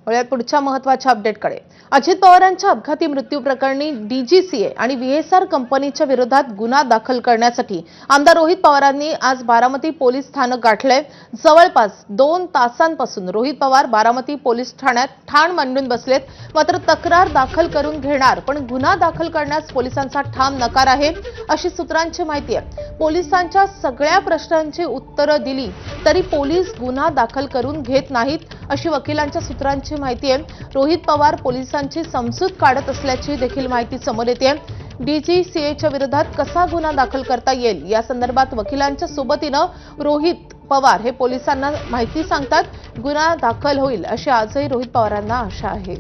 वळूयात पुढच्या महत्त्वाच्या अपडेटकडे। अजित पवारांच्या अपघाती मृत्यू प्रकरणी डीजीसीए आणि व्हीएसआर कंपनीच्या विरोधात गुन्हा दाखल करण्यासाठी आमदार रोहित पवारांनी आज बारामती पोलीस स्थानक गाठले। जवळपास 2 तासांपासून रोहित पवार बारामती पोलीस ठाण्यात ठाण मांडून बसलेत। मात्र तक्रार दाखल करून घेणार पण गुन्हा दाखल करण्यास पोलिसांचा ठाम नकार आहे, अशी सूत्रांची माहिती आहे। पोलिसांच्या सगळ्या प्रश्नांची उत्तरं दिली तरी पोलीस गुन्हा दाखल करून घेत नाहीत, अशी वकिलांच्या सूत्रांची माहिती आहे। रोहित पवार पोलिसांची समजूत काढत असल्याची देखील माहिती समोर येते। डीजीसीएच्या विरोधात कसा गुन्हा दाखल करता येईल या संदर्भात वकिलांच्या सोबतीनं रोहित पवार हे पोलिसांना माहिती सांगतात। गुन्हा दाखल होईल अशी आजही रोहित पवारांना आशा आहे।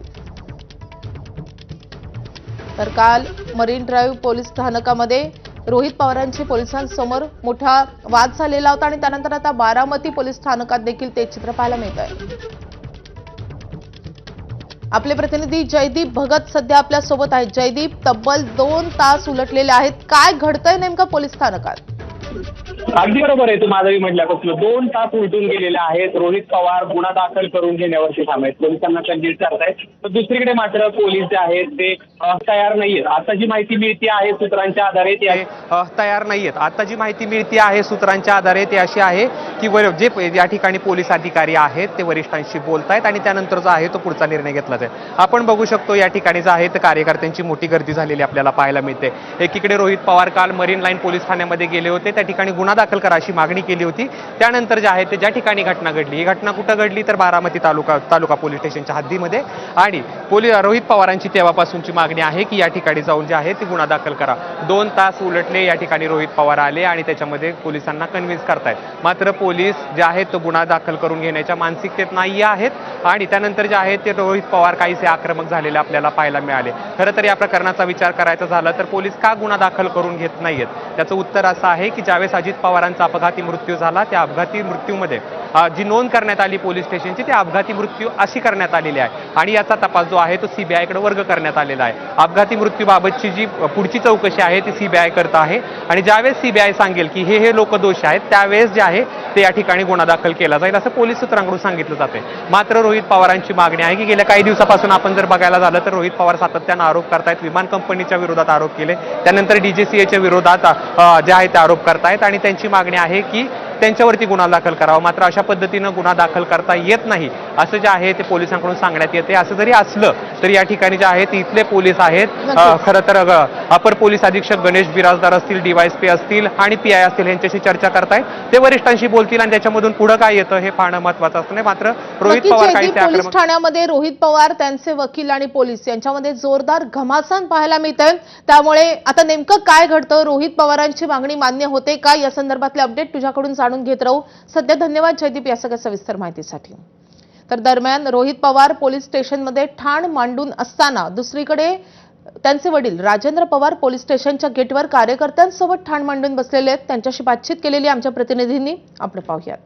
तर काल मरीन ड्राईव्ह पोलीस स्थानकामध्ये रोहित पवारांची पोलिसांसमोर मोठा वाद झालेला होता आणि त्यानंतर आता बारामती पोलीस स्थानकात देखील ते चित्र पाहायला मिळत आहे। आपले प्रतिनिधी जयदीप भगत सध्या आपल्या सोबत आहेत। जयदीप, तब्बल 2 तास उलटलेले आहेत, काय घडतंय नेमकं पोलीस स्थानकात? अगदी बरोबर आहे, तू माझंही म्हटल्यापासून 2 तास उलटून गेलेले आहेत। रोहित पवार गुन्हा दाखल करून घेण्यावरती ठाम आहेत, पोलिसांना कंजीर करतायत। तर दुसरीकडे मात्र पोलीस जे आहेत ते तयार नाहीयेत। आता जी माहिती मिळते आहे सूत्रांच्या आधारे ते तयार नाहीयेत। आता जी माहिती मिळते आहे सूत्रांच्या आधारे ते अशी आहे की जे या ठिकाणी पोलीस अधिकारी आहेत ते वरिष्ठांशी बोलतायत आणि त्यानंतर जो आहे तो पुढचा निर्णय घेतला जाईल। आपण बघू शकतो या ठिकाणी जो आहे तर कार्यकर्त्यांची मोठी गर्दी झालेली आपल्याला पाहायला मिळते। एकीकडे रोहित पवार काल मरीन लाईन पोलीस ठाण्यामध्ये गेले होते, त्या ठिकाणी गुन्हा दाखल करा अशी मागणी केली होती। त्यानंतर जे आहे ते ज्या ठिकाणी घटना घडली, ही घटना कुठं घडली तर बारामती तालुका पोलीस स्टेशनच्या हद्दीमध्ये आणि रोहित पवारांची तेव्हापासूनची मागणी आहे की या ठिकाणी जाऊन जे आहे ते गुन्हा दाखल करा। 2 तास उलटले, या ठिकाणी रोहित पवार आले आणि त्याच्यामध्ये पोलिसांना कन्व्हिन्स करतायत। मात्र पोलीस जे आहेत तो गुन्हा दाखल करून घेण्याच्या मानसिकतेत नाही आहेत आणि त्यानंतर जे आहे ते रोहित पवार काहीसे आक्रमक झालेले आपल्याला पाहायला मिळाले। खरं तर या प्रकरणाचा विचार करायचा झाला तर पोलीस का गुन्हा दाखल करून घेत नाहीयेत, त्याचं उत्तर असं आहे की ज्यावेळेस अजित पवारांचा अपघाती मृत्यू झाला त्या अपघाती मृत्यूमध्ये जी नोंद करण्यात आली पोलीस स्टेशनची ती अपघाती मृत्यू अशी करण्यात आलेली आहे आणि याचा तपास जो आहे तो सीबीआय कडे वर्ग करण्यात आलेला आहे। अपघाती मृत्यूबाबतची जी पुढची चौकशी आहे ती सीबीआय करत आहे आणि ज्यावेळेस सीबीआय सांगेल की हे लोक दोषी आहेत त्यावेळेस जे आहे ते या ठिकाणी गुन्हा दाखल केला जाईल असं पोलीस सूत्रांकडून सांगितलं जाते। मात्र रोहित पवारांची मागणी आहे की गेल्या काही दिवसापासून आपण जर बघायला झालं तर रोहित पवार सातत्यानं आरोप करतायत, विमान कंपनीच्या विरोधात आरोप केले, त्यानंतर डीजीसीएच्या विरोधात जे आहे ते आरोप करतायत आणि त्यांची मागणी आहे की त्यांच्यावरती गुन्हा दाखल करावा। मात्र अशा पद्धतीनं गुन्हा दाखल करता येत नाही असं जे आहे ते पोलिसांकडून सांगण्यात येते। असं जरी असलं तरी या ठिकाणी जे आहे ते इथले पोलीस आहेत, खरं तर अपर पोलीस अधीक्षक गणेश बिराजदार असतील, डीवायएसपी असतील आणि पीआय असतील यांच्याशी चर्चा करतायत, ते वरिष्ठांशी बोलतील आणि त्याच्यामधून पुढे काय येतं हे पाहणं महत्त्वाचं असतं। मात्र रोहित पवार पोलीस ठाण्यामध्ये रोहित पवार, त्यांचे वकील आणि पोलीस यांच्यामध्ये जोरदार घमासान पाहायला मिळतंय। त्यामुळे आता नेमकं काय घडतं, रोहित पवारांची मागणी मान्य होते का, या संदर्भातले अपडेट तुझ्याकडून जाणून घेत राहू। सध्या धन्यवाद जयदीप या सगळ्या सविस्तर माहितीसाठी। तर दरम्यान रोहित पवार पोलीस स्टेशनमध्ये ठाण मांडून असताना दुसरीकडे त्यांचे वडील राजेंद्र पवार पोलीस स्टेशनच्या गेटवर कार्यकर्त्यांसोबत ठाण मांडून बसलेले आहेत। त्यांच्याशी बातचीत केलेली आमच्या प्रतिनिधींनी, आपण पाहूयात।